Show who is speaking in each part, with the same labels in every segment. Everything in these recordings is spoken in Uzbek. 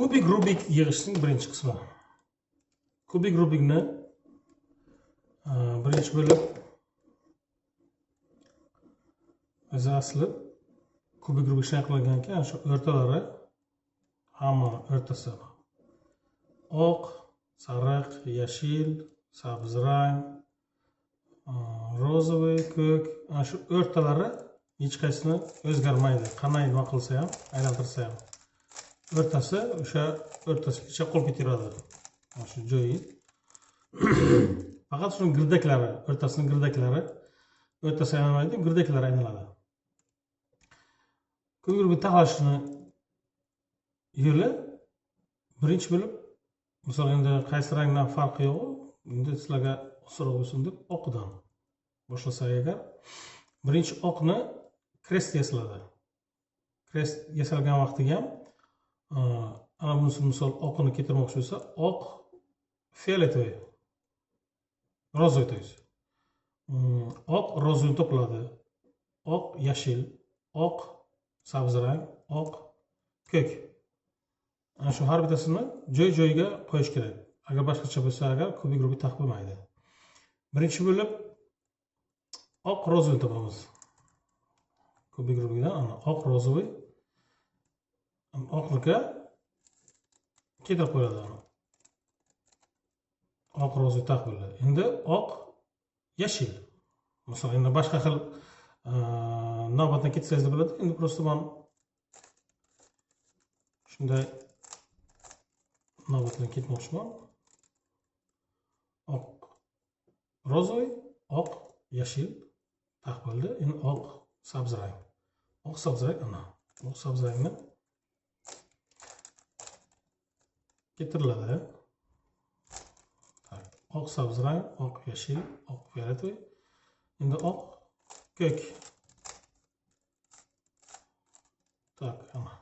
Speaker 1: Kubik Rubik yig'ishning birinchi qismi. Kubik Rubikni birinchi bo'lib o'zi asli kubik Rubik shunday qilingan ekan, shu o'rtalari hamma o'rtasi oq, sariq, yashil, sabz rang, rozovoy, ko'k, ana shu o'rtalari hech qaysini o'zgarmaydi. Qanday nima qilsa ham, aylantirsa ham o'rtasi o'sha o'rtasigacha qolib ketaveradi. Mana shu joyi. Faqat shuni girdaklari, o'rtasining girdaklari o'rtasi aylanmaydi, girdaklari aylanadi. Kubik Rubik taxlashni yo'li birinchi bo'lib, misol endi qaysi rangdan farqi yo'q, endi sizlarga osonroq bo'lsin deb oqdan boshlasak agar, birinchi oqni krest yasaladi. Krest yasalgan vaqtiga ham ana bunisi misol oqini keltirmoqchi bo'lsa, oq fioletovoy, rozovoy to есть. Oq rozovoy topiladi. Oq yashil, oq sabz rang, oq ko'k. Ana shu har bittasini joy-joyiga qo'yish kerak. Agar boshqacha bo'lsa, agar kubik Rubik taq bo'lmaydi. Birinchi bo'lib oq rozovoy topamiz. Kubik Rubikdan ana oq rozovoy oqlikka keltirib qo'yiladi. Oq rozovoy taq bo'ladi. Endi oq yashil. Masalan, endi boshqa xil navbatdan ketsangiz bo'ladi. Endi просто men shunday navbatdan ketmoqchiman. Oq rozovoy, oq yashil taq bo'ldi. Endi oq sabz rang. Oq sabz rang ana. Oq sabz rangni keltiriladi. Oq sabz rang, oq yashil, oq fioletovoy. Endi oq ko'k. Tak, ana.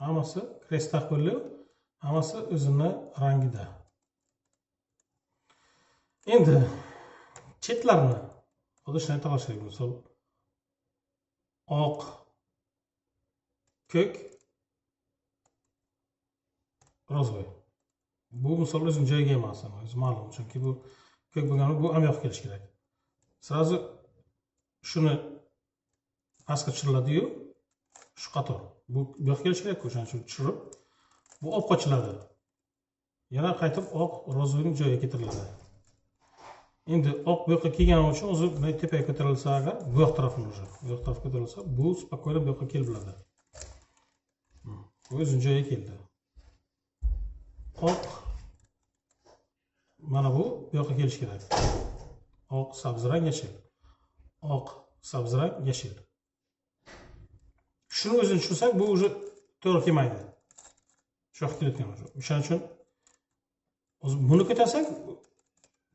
Speaker 1: Hammasi krest taq bo'ldi. Hammasi o'zining rangida. Endi chetlarini hozir shunday tanlashaylik. Misol oq, ko'k, rozovoy. Bu misol o'zining joyiga emas, o'zi ma'lum, chunki bu ko'k bo'lgani bu ham yo'q kelish kerak. Sirazi shuni pastga tushiriladi-yu, shu qator. Bu yo'q kelish kerak, o'shaning uchun tushirib, bu olib qochiladi. Yana qaytib oq rozovoyning joyiga keltiriladi. Endi oq bu yoqqa kelgani uchun o'zi bunday tepaga ko'tarilsa agar, bu yoq tarafini bu yoq tarafga ko'tarilsa, bu spokойно bu yoqqa kelib bo'ladi. Bu o'zining joyiga keldi. Oq mana bu yoqqa kelish kerak. Oq sabz rang yashil. Oq sabz rang yashil. Shuni o'zini tushunsak, bu уже to'g'ri kelmaydi. Shu yoqqa kelayotgan o'sha. O'shaning uchun buni ko'tarsak,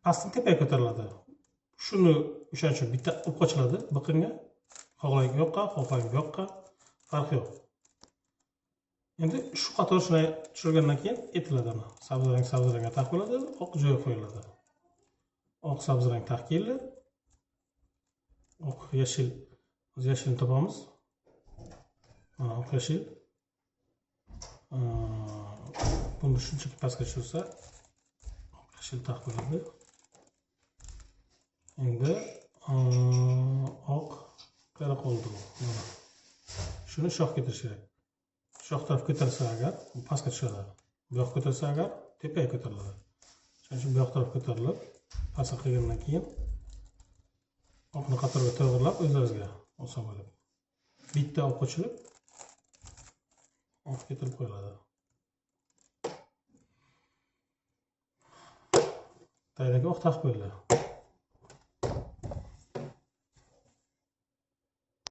Speaker 1: pastdan tepaga ko'tariladi. Shuni o'shaning uchun bitta olib qochiladi biqinga. Xohlang yoqqa, xohlang bu yoqqa, farqi yo'q. Endi shu qator shunday tushirgandan keyin etiladi ana. Sabz rangga taq bo'ladi, oq joyiga qo'yiladi. Oq sabz rang taq keldi. Oq yashil, o'z yashilni topamiz. Mana oq yashil. Buni shunchaki pastga tushirsa, oq yashil taq bo'ladi. Endi oq qayerga qoldi bu? Mana. Shuni shoh keltirish kerak. Shoh taraf ko'tarsa agar, bu pastga tushadi. Bu yoq ko'tarsa agar, tepaga ko'tariladi. Shuning uchun bu yoq taraf ko'tarilib, pastga qilgandan keyin oqni qatorga to'g'rilab o'zlaringizga oson bo'ladi. Bitta olib qochilib, oq keltirib qo'yiladi. Tayyorga oq taq bo'ldi.